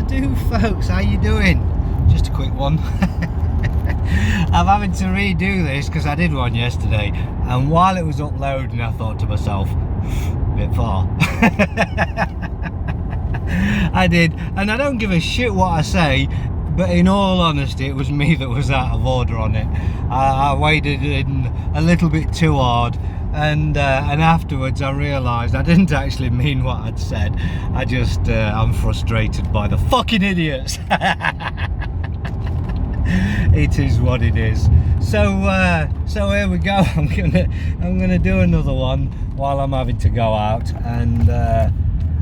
do, folks? How you doing? Just a quick one. I'm having to redo this because I did one yesterday, and while it was uploading I thought to myself, a bit far. I did, and I don't give a shit what I say, but in all honesty it was me that was out of order on it. I waded in a little bit too hard, and afterwards I realised I didn't actually mean what I'd said. I'm frustrated by the fucking idiots. It is what it is. So here we go. I'm gonna do another one while I'm having to go out, and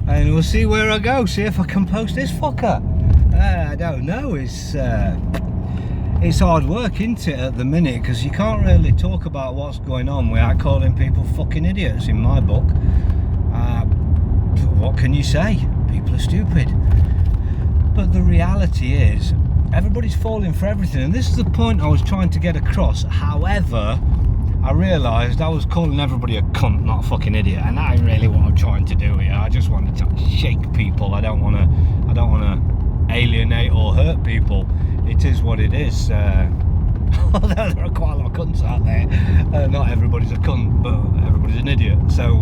we'll see where I go. See if I can post this fucker. I don't know. It's hard work, isn't it, at the minute? Because you can't really talk about what's going on without calling people fucking idiots. In my book, what can you say? People are stupid. But the reality is, everybody's falling for everything, and this is the point I was trying to get across. However, I realised I was calling everybody a cunt, not a fucking idiot, and that ain't really what I'm trying to do here. I just wanted to shake people. I don't want to alienate or hurt people. It is what it is. Although there are quite a lot of cunts out there. Not everybody's a cunt, but everybody's an idiot. So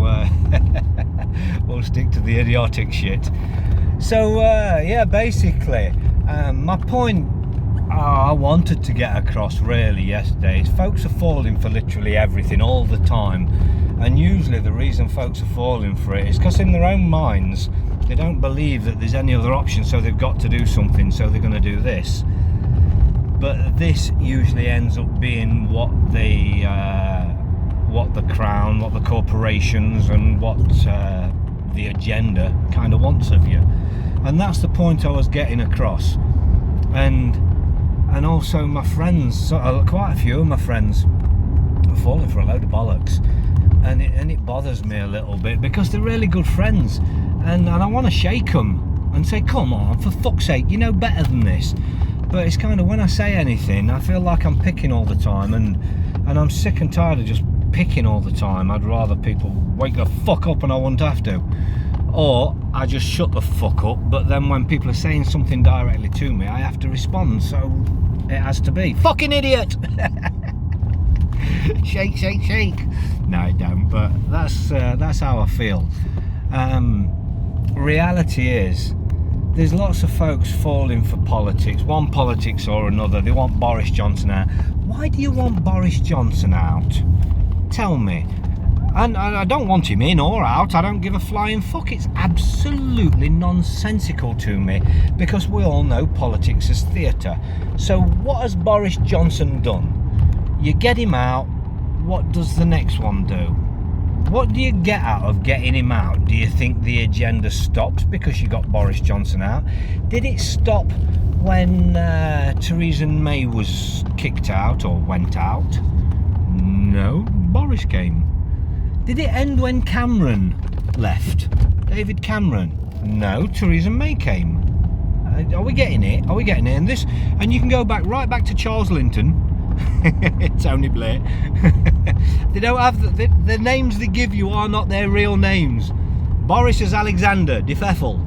we'll stick to the idiotic shit. So yeah, basically, my point I wanted to get across really yesterday is folks are falling for literally everything all the time, and usually the reason folks are falling for it is because in their own minds they don't believe that there's any other option, so they've got to do something, so they're going to do this. But this usually ends up being what the crown, what the corporations, and what the agenda kind of wants of you. And that's the point I was getting across. And also my friends, quite a few of my friends are falling for a load of bollocks, and it bothers me a little bit because they're really good friends, and I want to shake them and say, come on, for fuck's sake, you know better than this. But it's kind of, when I say anything, I feel like I'm picking all the time, and I'm sick and tired of just picking all the time. I'd rather people wake the fuck up and I wouldn't have to, or I just shut the fuck up. But then when people are saying something directly to me, I have to respond, so it has to be fucking idiot. Shake, shake, shake. No, I don't, but that's how I feel. Reality is, there's lots of folks falling for politics, one politics or another. They want Boris Johnson out. Why do you want Boris Johnson out? Tell me. And I don't want him in or out. I don't give a flying fuck. It's absolutely nonsensical to me, because we all know politics is theatre. So what has Boris Johnson done? You get him out. What does the next one do? What do you get out of getting him out? Do you think the agenda stops because you got Boris Johnson out? Did it stop when Theresa May was kicked out or went out? No, Boris came. Did it end when Cameron left? David Cameron? No, Theresa May came. Are we getting it? Are we getting it? And you can go right back to Charles Linton. Tony Blair. They don't have the names they give you are not their real names. Boris is Alexander de Pfeffel.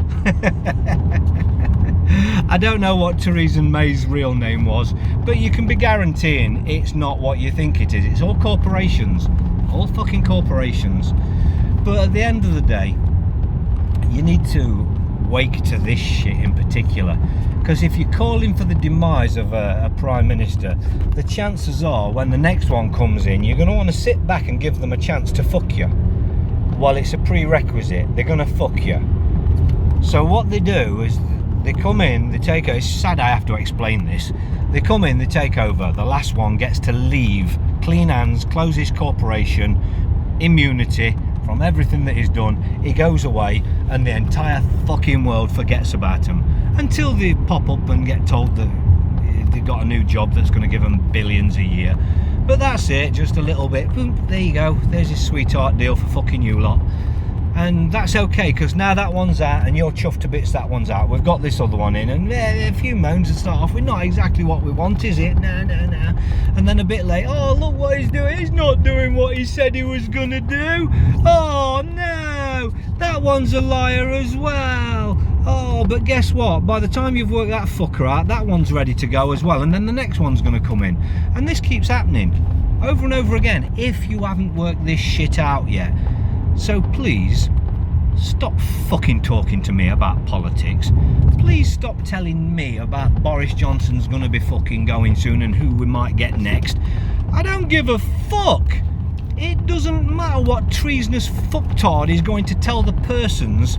I don't know what Theresa May's real name was, but you can be guaranteeing it's not what you think it is. It's all corporations, all fucking corporations. But at the end of the day, you need to wake to this shit in particular, because if you're calling for the demise of a prime minister, the chances are when the next one comes in, you're going to want to sit back and give them a chance to fuck you. Well, it's a prerequisite. They're going to fuck you. So what they do is they come in, they take over. It's sad I have to explain this. They come in, they take over. The last one gets to leave, clean hands, close his corporation, immunity from everything that he's done. He goes away, and the entire fucking world forgets about him until they pop up and get told that they've got a new job that's going to give them billions a year. But that's it, just a little bit. Boom, there you go. There's your sweetheart deal for fucking you lot. And that's okay, because now that one's out and you're chuffed to bits that one's out. We've got this other one in, and a few moans to start off with. Not exactly what we want, is it? No. And then a bit late, oh, look what he's doing. He's not doing what he said he was going to do. Oh, no. That one's a liar as well. Oh, Oh, but guess what? By the time you've worked that fucker out, that one's ready to go as well, and then the next one's going to come in. And this keeps happening over and over again if you haven't worked this shit out yet. So please, stop fucking talking to me about politics. Please stop telling me about Boris Johnson's going to be fucking going soon and who we might get next. I don't give a fuck. It doesn't matter what treasonous fucktard is going to tell the persons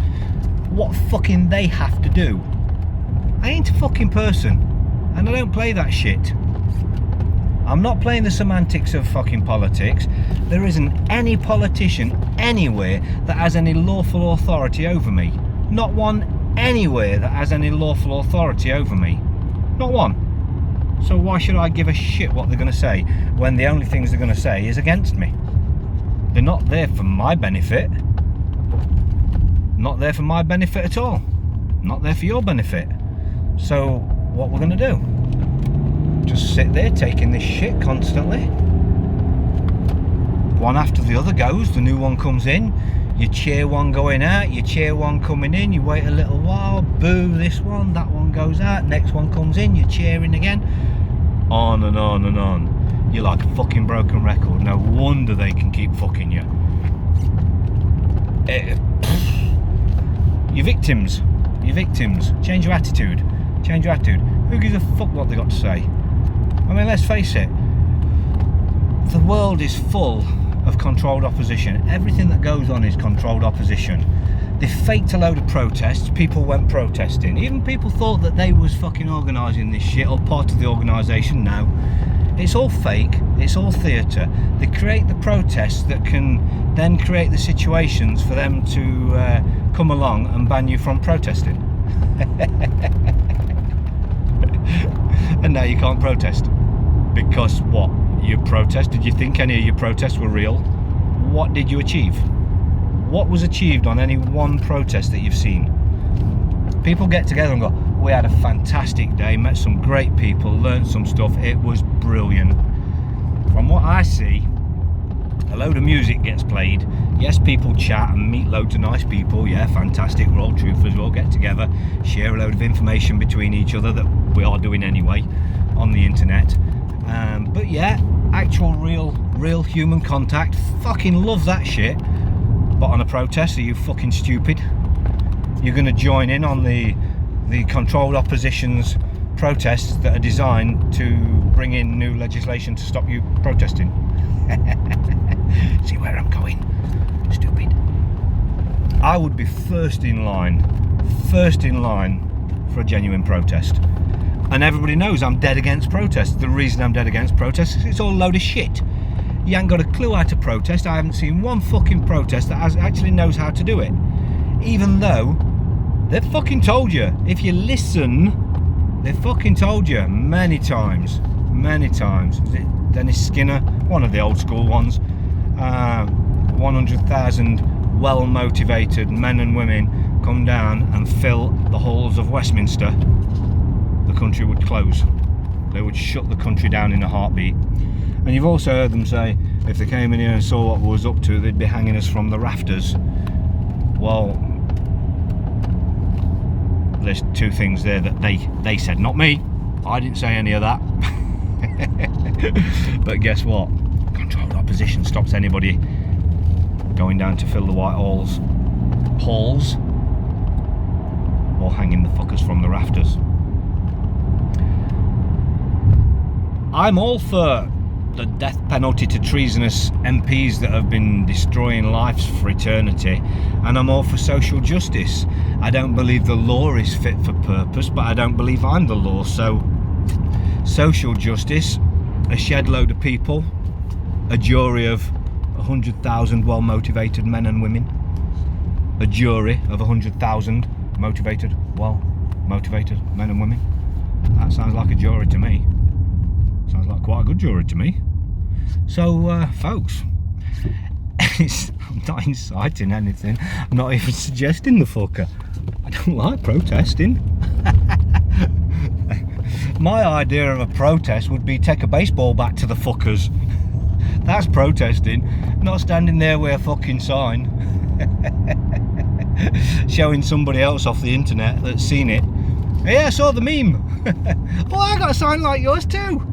what fucking they have to do. I ain't a fucking person, and I don't play that shit. I'm not playing the semantics of fucking politics. There isn't any politician anywhere that has any lawful authority over me. Not one anywhere that has any lawful authority over me. Not one. So why should I give a shit what they're going to say when the only things they're going to say is against me? They're not there for my benefit. Not there for my benefit at all. Not there for your benefit. So what we're going to do? Just sit there taking this shit constantly. One after the other goes, the new one comes in, you cheer one going out, you cheer one coming in, you wait a little while, boo this one, that one goes out, next one comes in, you're cheering again, on and on and on. You're like a fucking broken record. No wonder they can keep fucking you. You're victims. You're victims. Change your attitude. Change your attitude. Who gives a fuck what they got to say? I mean, let's face it. The world is full of controlled opposition. Everything that goes on is controlled opposition. They faked a load of protests. People went protesting. Even people thought that they was fucking organising this shit or part of the organisation. No. It's all fake. It's all theatre. They create the protests that can then create the situations for them to come along and ban you from protesting. And now you can't protest. Because what? You protest? Did you think any of your protests were real? What did you achieve? What was achieved on any one protest that you've seen? People get together and go, we had a fantastic day, met some great people, learned some stuff, it was brilliant. From what I see, a load of music gets played. Yes, people chat and meet loads of nice people. Yeah, fantastic, we're all truthers, we all get together, share a load of information between each other that we are doing anyway on the internet. But yeah, actual real human contact, fucking love that shit. But on a protest, are you fucking stupid? You're going to join in on the controlled opposition's protests that are designed to bring in new legislation to stop you protesting. See where I'm going? Stupid. I would be first in line for a genuine protest. And everybody knows I'm dead against protests. The reason I'm dead against protests is it's all a load of shit. You ain't got a clue how to protest. I haven't seen one fucking protest that actually knows how to do it. Even though they've fucking told you. If you listen, they've fucking told you many times. Was it Dennis Skinner? One of the old school ones. 100,000 well-motivated men and women come down and fill the halls of Westminster. The country would close. They would shut the country down in a heartbeat. And you've also heard them say, if they came in here and saw what we was up to, they'd be hanging us from the rafters. Well, there's two things there that they said, not me. I didn't say any of that. But guess what? Controlled opposition stops anybody going down to fill the white halls or hanging the fuckers from the rafters. I'm all for the death penalty to treasonous MPs that have been destroying lives for eternity, and I'm all for social justice. I don't believe the law is fit for purpose, but I don't believe I'm the law. So social justice, a shed load of people, a jury of 100,000 well-motivated men and women, a jury of 100,000 well-motivated men and women. That sounds like a jury to me. Sounds like quite a good jury to me. So, folks, I'm not inciting anything. I'm not even suggesting the fucker. I don't like protesting. My idea of a protest would be take a baseball bat to the fuckers. That's protesting, not standing there with a fucking sign. showing somebody else off the internet that's seen it. Yeah, I saw the meme. Oh, I got a sign like yours too.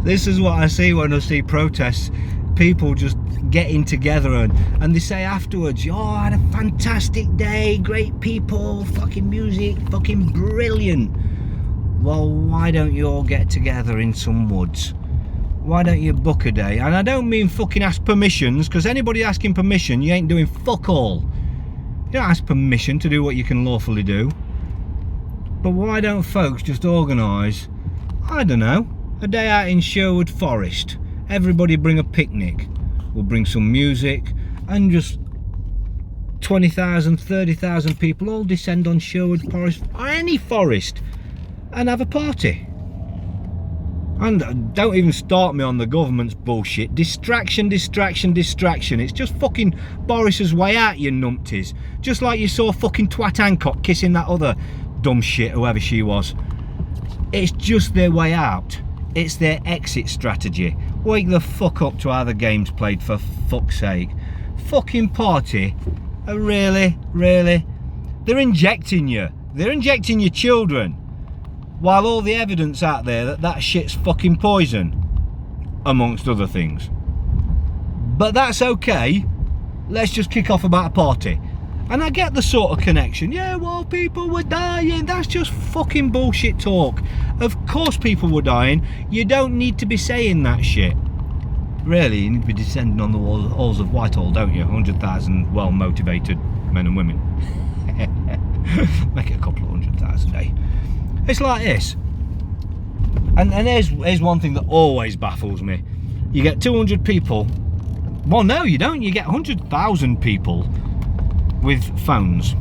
This is what I see when I see protests. People just getting together and they say afterwards, oh, I had a fantastic day, great people, fucking music, fucking brilliant. Well, why don't you all get together in some woods? Why don't you book a day? And I don't mean fucking ask permissions, because anybody asking permission, you ain't doing fuck all. You don't ask permission to do what you can lawfully do. But why don't folks just organise, I don't know, a day out in Sherwood Forest? Everybody bring a picnic. We'll bring some music and just 20,000, 30,000 people all descend on Sherwood Forest or any forest and have a party. And don't even start me on the government's bullshit. Distraction, distraction, distraction. It's just fucking Boris's way out, you numpties. Just like you saw fucking Twat Hancock kissing that other dumb shit, whoever she was. It's just their way out. It's their exit strategy. Wake the fuck up to how the game's played, for fuck's sake. Fucking party? Really? Really? They're injecting you. They're injecting your children. While all the evidence out there that shit's fucking poison, amongst other things. But that's okay. Let's just kick off about a party. And I get the sort of connection. Yeah, well, people were dying. That's just fucking bullshit talk. Of course people were dying. You don't need to be saying that shit. Really, you need to be descending on the halls of Whitehall, don't you? 100,000 well-motivated men and women. Make it a couple of 100,000, eh? It's like this. And here's one thing that always baffles me. You get 200 people. Well, no, you don't. You get 100,000 people with phones.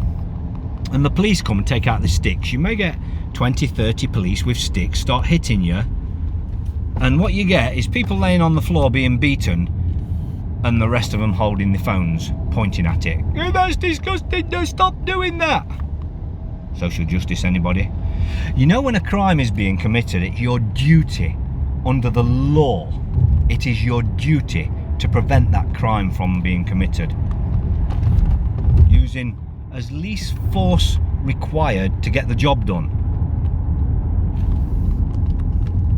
And the police come and take out the sticks. You may get 20, 30 police with sticks start hitting you. And what you get is people laying on the floor being beaten and the rest of them holding the phones, pointing at it. Yeah, that's disgusting. No, stop doing that. Social justice, anybody? You know, when a crime is being committed, it's your duty under the law. It is your duty to prevent that crime from being committed, using as least force required to get the job done.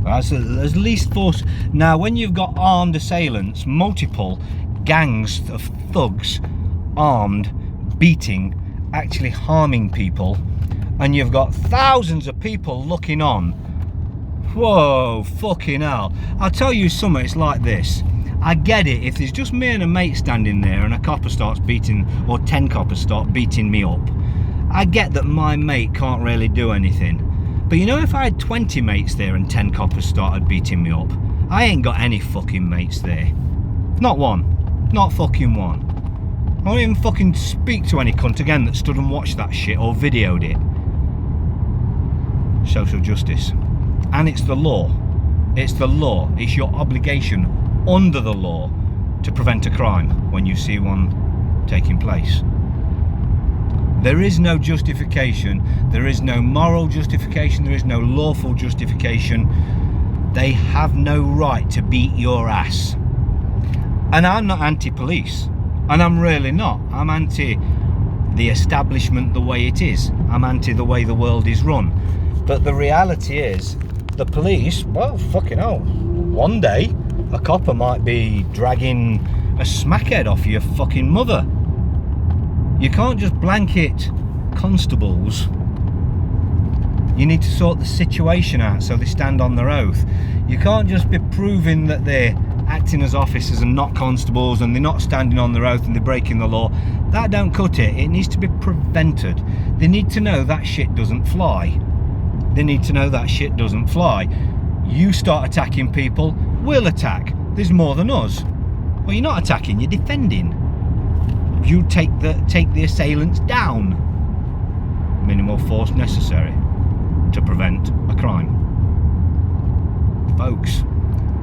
That's as least force. Now, when you've got armed assailants, multiple gangs of thugs, armed, beating, actually harming people, and you've got thousands of people looking on. Whoa, fucking hell. I'll tell you something, it's like this. I get it, if there's just me and a mate standing there and a copper starts beating, or 10 coppers start beating me up, I get that my mate can't really do anything. But you know, if I had 20 mates there and 10 coppers started beating me up, I ain't got any fucking mates there. Not one. Not fucking one. I won't even fucking speak to any cunt again that stood and watched that shit or videoed it. Social justice. And it's the law. It's the law. It's your obligation under the law to prevent a crime when you see one taking place. There is no justification. There is no moral justification. There is no lawful justification. They have no right to beat your ass. And I'm not anti-police. And I'm really not. I'm anti the establishment the way it is. I'm anti the way the world is run. But the reality is, the police, well, fucking hell, one day a copper might be dragging a smackhead off your fucking mother. You can't just blanket constables. You need to sort the situation out so they stand on their oath. You can't just be proving that they're acting as officers and not constables and they're not standing on their oath and they're breaking the law. That don't cut it. It needs to be prevented. They need to know that shit doesn't fly. They need to know that shit doesn't fly. You start attacking people, we'll attack. There's more than us. Well, you're not attacking, you're defending. You take the assailants down. Minimal force necessary to prevent a crime. Folks,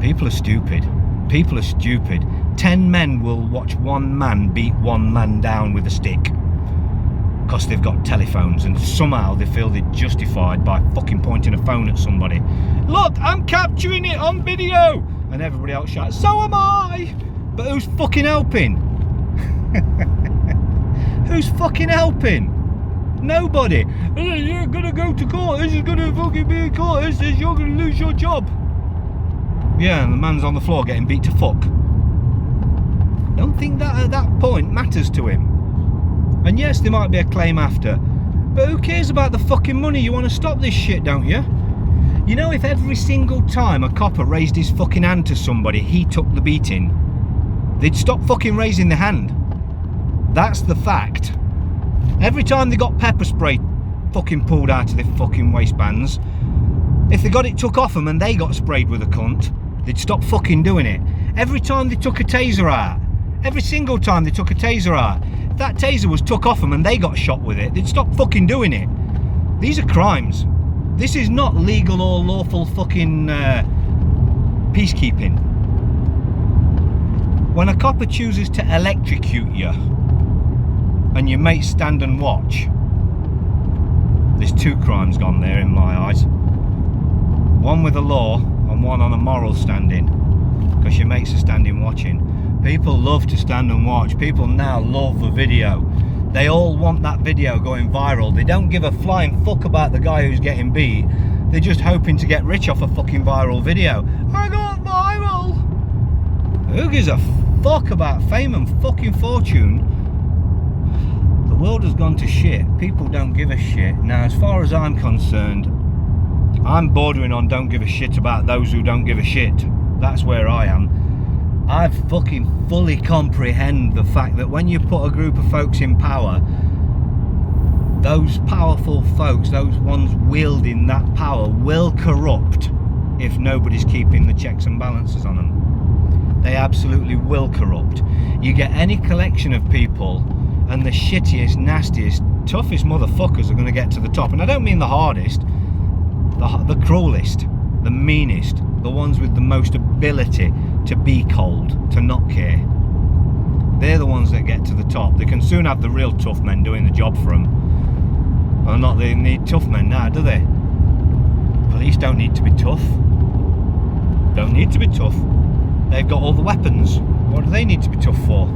people are stupid. People are stupid. 10 men will watch one man beat one man down with a stick because they've got telephones, and somehow they feel they're justified by fucking pointing a phone at somebody. Look, I'm capturing it on video! And everybody else shouts, so am I! But who's fucking helping? Who's fucking helping? Nobody. You're gonna go to court. This is gonna fucking be a court. This is, you're gonna lose your job. Yeah, and the man's on the floor getting beat to fuck. Don't think that at that point matters to him. And yes, there might be a claim after, but who cares about the fucking money? You want to stop this shit, don't you? You know, if every single time a copper raised his fucking hand to somebody, he took the beating, they'd stop fucking raising their hand. That's the fact. Every time they got pepper spray fucking pulled out of their fucking waistbands, if they got it took off them and they got sprayed with a cunt, they'd stop fucking doing it. Every time they took a taser out, every single time they took a taser out, if that taser was took off them and they got shot with it, they'd stop fucking doing it. These are crimes. This is not legal or lawful fucking peacekeeping. When a copper chooses to electrocute you and your mates stand and watch, there's two crimes gone there in my eyes. One with the law and one on a moral standing, because your mates are standing watching. People love to stand and watch. People now love a video. They all want that video going viral. They don't give a flying fuck about the guy who's getting beat. They're just hoping to get rich off a fucking viral video. I got viral! Who gives a fuck about fame and fucking fortune? The world has gone to shit. People don't give a shit. Now, as far as I'm concerned, I'm bordering on don't give a shit about those who don't give a shit. That's where I am. I fucking fully comprehend the fact that when you put a group of folks in power, those powerful folks, those ones wielding that power, will corrupt if nobody's keeping the checks and balances on them. They absolutely will corrupt. You get any collection of people and the shittiest, nastiest, toughest motherfuckers are going to get to the top. And I don't mean the hardest, the cruelest, the meanest, the ones with the most ability to be cold, to not care. They're the ones that get to the top. They can soon have the real tough men doing the job for them. Well, not they need tough men now, do they? Police don't need to be tough. Don't need to be tough. They've got all the weapons. What do they need to be tough for?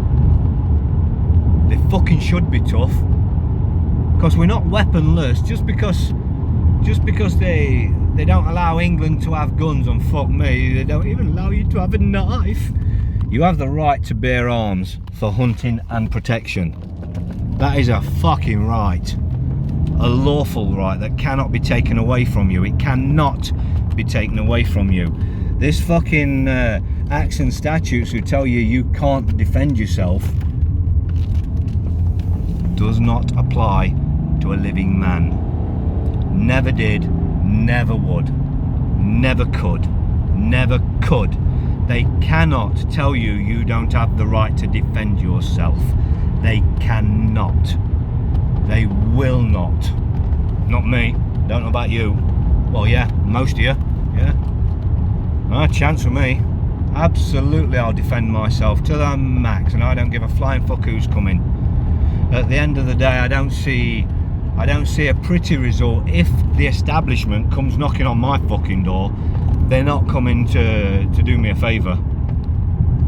They fucking should be tough. Because we're not weaponless. Just because they don't allow England to have guns, and fuck me, they don't even allow you to have a knife. You have the right to bear arms for hunting and protection. That is a fucking right. A lawful right that cannot be taken away from you. It cannot be taken away from you. This fucking acts and statutes who tell you can't defend yourself does not apply to a living man. Never did, never would, never could, never could. They cannot tell you don't have the right to defend yourself. They cannot. They will not. Not me. Don't know about you. Well, yeah, most of you. Yeah. No chance for me. Absolutely, I'll defend myself to the max, and I don't give a flying fuck who's coming. At the end of the day, I don't see a pretty result. If the establishment comes knocking on my fucking door, they're not coming to do me a favour.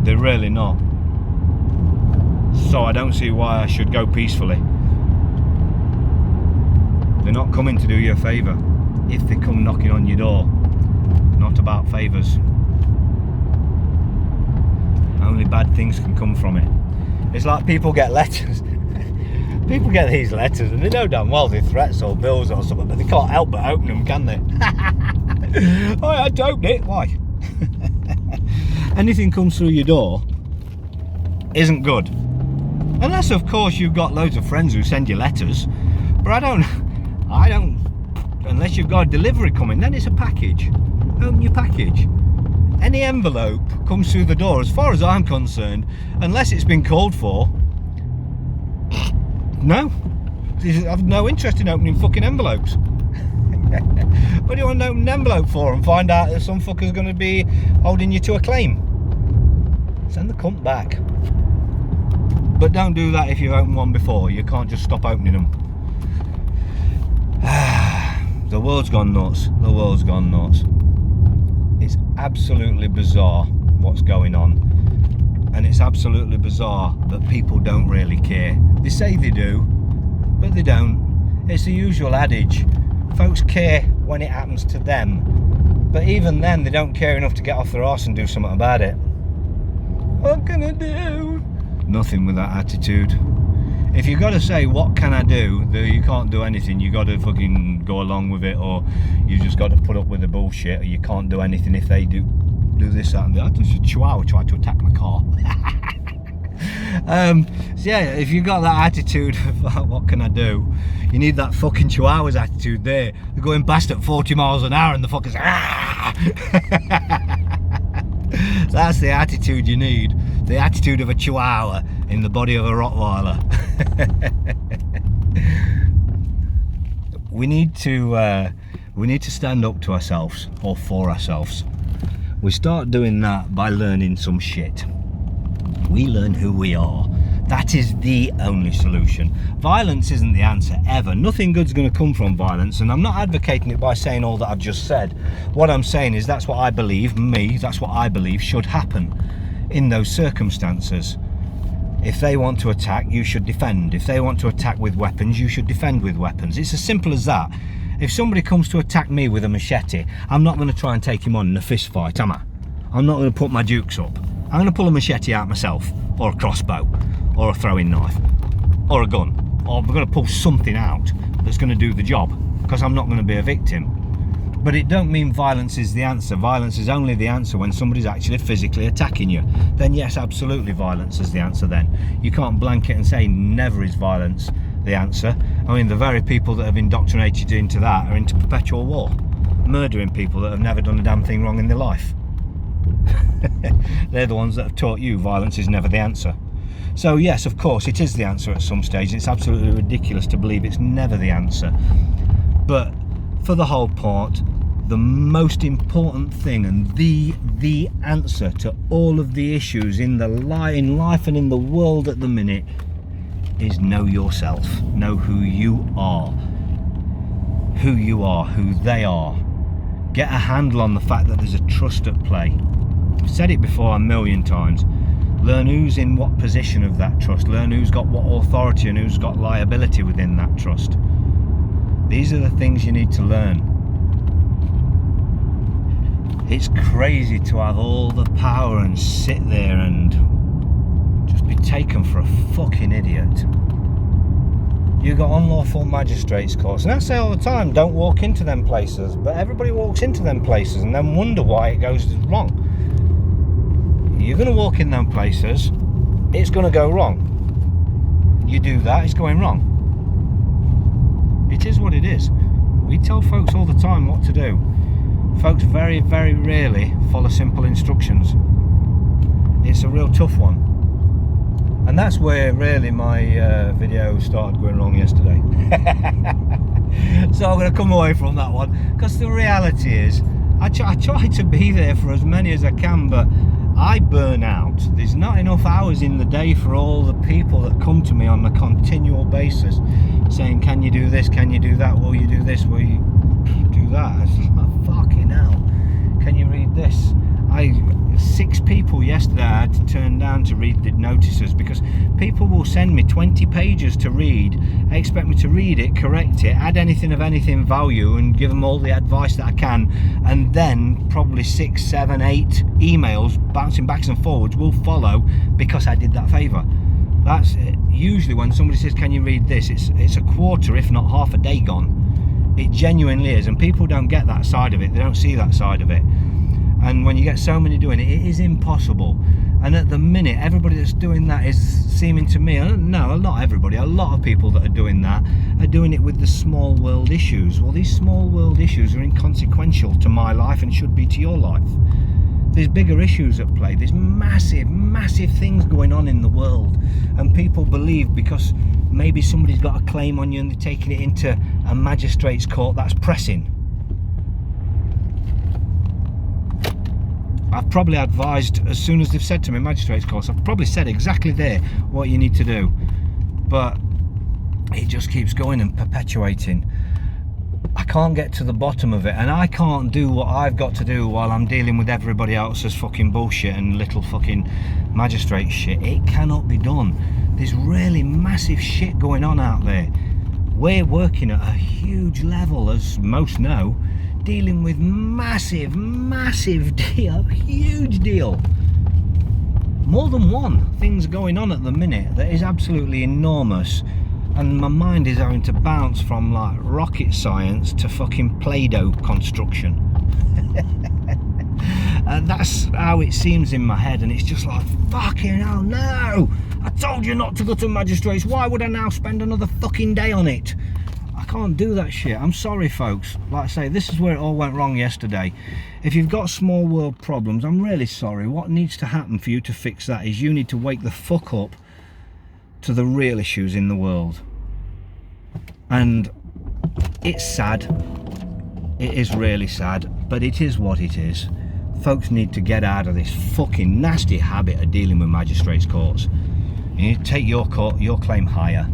They're really not. So I don't see why I should go peacefully. They're not coming to do you a favour if they come knocking on your door. Not about favours. Only bad things can come from it. It's like people get letters. People get these letters and they know damn well they're threats or bills or something, but they can't help but open them, can they? I had to open it. Why? Anything comes through your door isn't good. Unless, of course, you've got loads of friends who send you letters. But I don't, unless you've got a delivery coming, then it's a package. Open your package. Any envelope comes through the door, as far as I'm concerned, unless it's been called for, no. I've no interest in opening fucking envelopes. What do you want to open an envelope for and find out that some fucker's going to be holding you to a claim? Send the cunt back. But don't do that if you've opened one before. You can't just stop opening them. The world's gone nuts. The world's gone nuts. It's absolutely bizarre what's going on. And it's absolutely bizarre that people don't really care. They say they do, but they don't. It's the usual adage. Folks care when it happens to them, but even then they don't care enough to get off their arse and do something about it. What can I do? Nothing with that attitude. If you got to say what can I do, you can't do anything. You got to fucking go along with it, or you just got to put up with the bullshit, or you can't do anything if they do this, that and the other. Just a chihuahua tried to attack my car. So yeah, if you got that attitude of what can I do, you need that fucking chihuahua's attitude there. They're going past at 40 miles an hour and the fuckers That's the attitude you need. The attitude of a chihuahua in the body of a Rottweiler. We need to stand up to ourselves, or for ourselves. We start doing that by learning some shit. We learn who we are. That is the only solution. Violence isn't the answer, ever. Nothing good's going to come from violence, and I'm not advocating it by saying all that I've just said. What I'm saying is that's what I believe, that's what I believe should happen in those circumstances. If they want to attack, you should defend. If they want to attack with weapons, you should defend with weapons. It's as simple as that. If somebody comes to attack me with a machete, I'm not going to try and take him on in a fist fight, am I? I'm not going to put my dukes up. I'm going to pull a machete out myself, or a crossbow, or a throwing knife, or a gun, or we're going to pull something out that's going to do the job, because I'm not going to be a victim. But it don't mean violence is the answer. Violence is only the answer when somebody's actually physically attacking you. Then yes, absolutely violence is the answer then. You can't blanket and say never is violence the answer. I mean, the very people that have indoctrinated you into that are into perpetual war, murdering people that have never done a damn thing wrong in their life. They're the ones that have taught you violence is never the answer. So yes, of course, it is the answer at some stage. It's absolutely ridiculous to believe it's never the answer. But for the whole part, the most important thing and the answer to all of the issues in life and in the world at the minute is know yourself. Know who you are, who they are. Get a handle on the fact that there's a trust at play. I've said it before a million times. Learn who's in what position of that trust. Learn who's got what authority and who's got liability within that trust. These are the things you need to learn. It's crazy to have all the power and sit there and just be taken for a fucking idiot. You got unlawful magistrates courts, and I say all the time, don't walk into them places, but everybody walks into them places and then wonder why it goes wrong. You're going to walk in them places, it's going to go wrong. You do that, it's going wrong. It is what it is. We tell folks all the time what to do. Folks very, very rarely follow simple instructions. It's a real tough one. And that's where really my video started going wrong yesterday. So I'm going to come away from that one, because the reality is I try to be there for as many as I can, but I burn out. There's not enough hours in the day for all the people that come to me on a continual basis saying, can you do this, can you do that, will you do this, will you do that? It's like, fucking hell, can you read this? 6 people yesterday I had to turn down to read the notices, because people will send me 20 pages to read, expect me to read it, correct it, add anything of anything value and give them all the advice that I can, and then probably 6, 7, 8 emails bouncing backs and forwards will follow because I did that favour. That's it. Usually when somebody says, can you read this, it's a quarter if not half a day gone. It genuinely is, and people don't get that side of it, they don't see that side of it. And when you get so many doing it, it is impossible. And at the minute, everybody that's doing that is seeming to me, no, not everybody, a lot of people that are doing that are doing it with the small world issues. Well, these small world issues are inconsequential to my life and should be to your life. There's bigger issues at play. There's massive, massive things going on in the world. And people believe because maybe somebody's got a claim on you and they're taking it into a magistrate's court, that's pressing. I've probably advised, as soon as they've said to me magistrate's courts, I've probably said exactly there what you need to do, but it just keeps going and perpetuating. I can't get to the bottom of it, and I can't do what I've got to do while I'm dealing with everybody else's fucking bullshit and little fucking magistrate shit. It cannot be done. There's really massive shit going on out there. We're working at a huge level, as most know, dealing with massive deal, huge deal. More than one thing's going on at the minute that is absolutely enormous, and my mind is having to bounce from like rocket science to fucking Play-Doh construction. And that's how it seems in my head, and it's just like, fucking hell, no! I told you not to go to magistrates. Why would I now spend another fucking day on it? I can't do that shit. I'm sorry, folks. Like I say, this is where it all went wrong yesterday. If you've got small world problems, I'm really sorry. What needs to happen for you to fix that is you need to wake the fuck up to the real issues in the world. And it's sad. It is really sad, but it is what it is. Folks need to get out of this fucking nasty habit of dealing with magistrates' courts. You need to take your claim higher.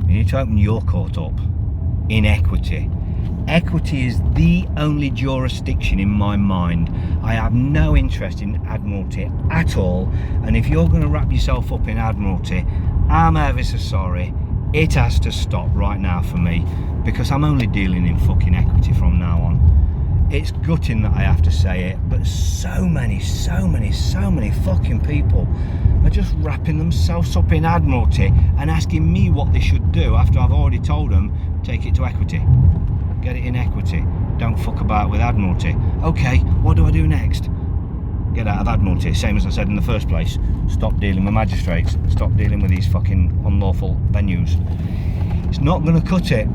You need to open your court up in equity. Equity is the only jurisdiction in my mind. I have no interest in Admiralty at all, and if you're going to wrap yourself up in Admiralty, I'm ever so sorry. It has to stop right now for me, because I'm only dealing in fucking equity from now on. It's gutting that I have to say it, but so many fucking people are just wrapping themselves up in Admiralty and asking me what they should do after I've already told them, take it to equity. Get it in equity. Don't fuck about with Admiralty. Okay, what do I do next? Get out of Admiralty, same as I said in the first place. Stop dealing with magistrates. Stop dealing with these fucking unlawful venues. It's not going to cut it.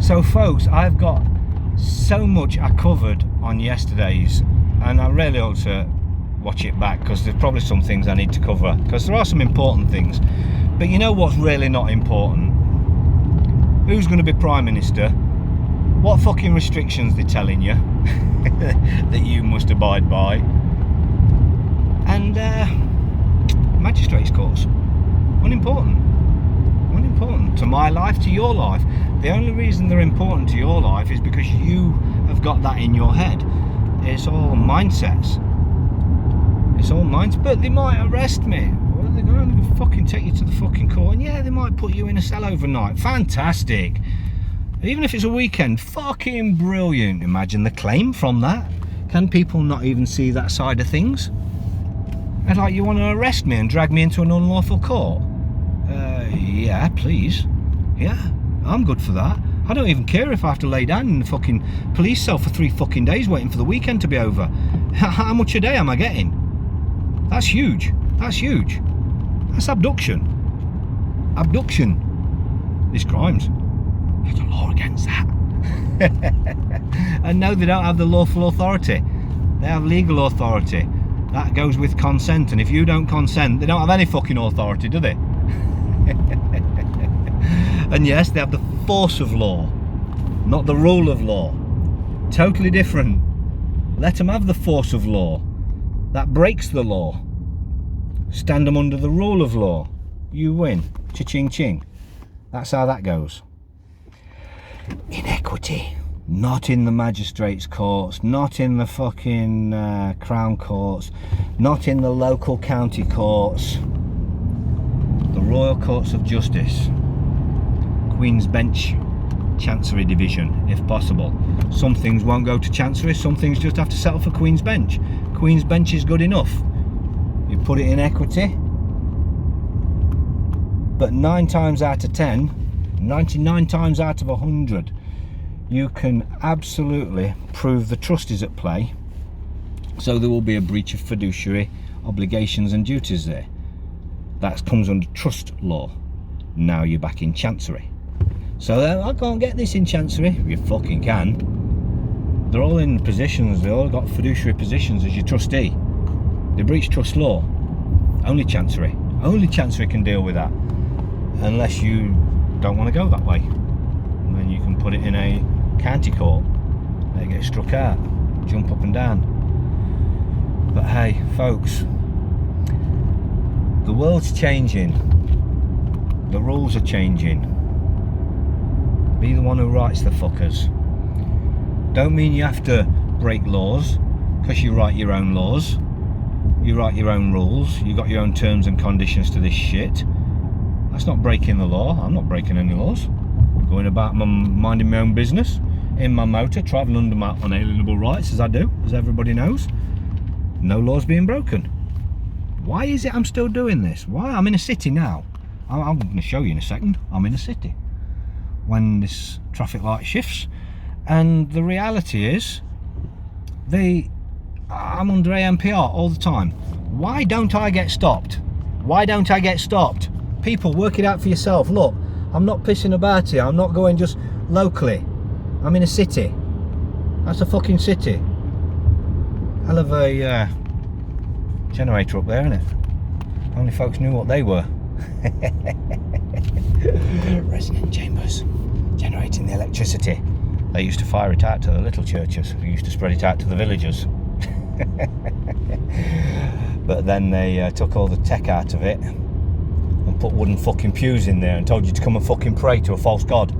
So folks, I've got so much I covered on yesterday's, and I really ought to watch it back, because there's probably some things I need to cover, because there are some important things. But you know what's really not important? Who's going to be Prime Minister? What fucking restrictions they're telling you that you must abide by? And magistrates' courts. Unimportant to my life, to your life. The only reason they're important to your life is because you have got that in your head. It's all mindsets. It's all minds. But they might arrest me. Well, they're going to fucking take you to the fucking court, and yeah, they might put you in a cell overnight. Fantastic. Even if it's a weekend, fucking brilliant. Imagine the claim from that. Can people not even see that side of things? And like, you want to arrest me and drag me into an unlawful court? Yeah, please. Yeah, I'm good for that. I don't even care if I have to lay down in the fucking police cell for 3 fucking days waiting for the weekend to be over. How much a day am I getting? That's huge. That's huge. That's abduction. Abduction. There's crimes. There's a law against that. And no, they don't have the lawful authority. They have legal authority. That goes with consent, and if you don't consent, they don't have any fucking authority, do they? And yes, they have the force of law, not the rule of law. Totally different. Let them have the force of law. That breaks the law. Stand them under the rule of law. You win. Cha-ching ching. That's how that goes. In equity. Not in the magistrates' courts, not in the fucking Crown courts, not in the local county courts. The Royal Courts of Justice. Queen's Bench, Chancery Division, if possible. Some things won't go to Chancery, some things just have to settle for Queen's Bench. Queen's Bench is good enough. You put it in equity, but 9 times out of 10, 99 times out of 100, you can absolutely prove the trust is at play, so there will be a breach of fiduciary obligations and duties there. That comes under trust law. Now you're back in Chancery. So I can't get this in Chancery. You fucking can. They're all in positions, they all got fiduciary positions as your trustee. They breach trust law. Only Chancery can deal with that, unless you don't want to go that way. And then you can put it in a county court. They get struck out, jump up and down. But hey, folks, the world's changing. The rules are changing. Be the one who writes the fuckers. Don't mean you have to break laws, because you write your own laws. You write your own rules. You got your own terms and conditions to this shit. That's not breaking the law. I'm not breaking any laws. I'm going about minding my own business in my motor, travelling under my unalienable rights, as I do, as everybody knows. No laws being broken. Why is it I'm still doing this? Why? I'm in a city now. I'm going to show you in a second. I'm in a city when this traffic light shifts, and the reality is I'm under ANPR all the time. Why don't I get stopped? Why don't I get stopped? People, work it out for yourself. Look, I'm not pissing about here. I'm not going just locally. I'm in a city. That's a fucking city. Hell of a generator up there, isn't it? Only folks knew what they were. Resonant chambers, generating the electricity. They used to fire it out to the little churches, who used to spread it out to the villagers. But then they took all the tech out of it and put wooden fucking pews in there and told you to come and fucking pray to a false god.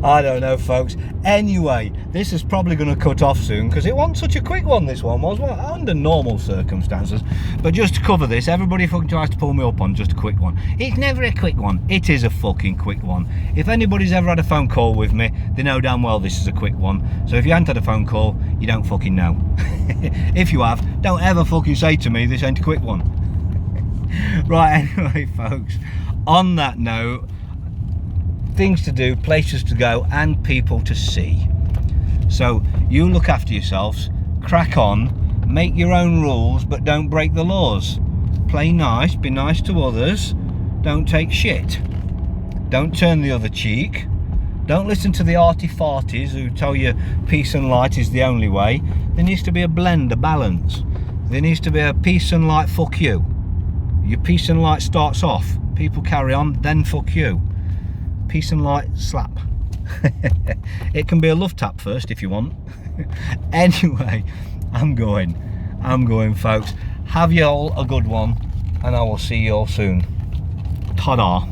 I don't know, folks. Anyway, this is probably going to cut off soon because it wasn't such a quick one, this one was, well, under normal circumstances. But just to cover this, everybody fucking tries to pull me up on just a quick one. It's never a quick one. It is a fucking quick one. If anybody's ever had a phone call with me, they know damn well this is a quick one. So if you haven't had a phone call, you don't fucking know. If you have, don't ever fucking say to me this ain't a quick one. Right, anyway, folks, on that note, things to do, places to go, and people to see. So you look after yourselves, crack on, make your own rules, but don't break the laws. Play nice, be nice to others, don't take shit. Don't turn the other cheek. Don't listen to the arty farties who tell you peace and light is the only way. There needs to be a blend, a balance. There needs to be a peace and light fuck you. Your peace and light starts off, people carry on, then fuck you. Peace and light slap. It can be a love tap first if you want. Anyway, I'm going, folks. Have you all a good one, and I will see you all soon. Ta-da.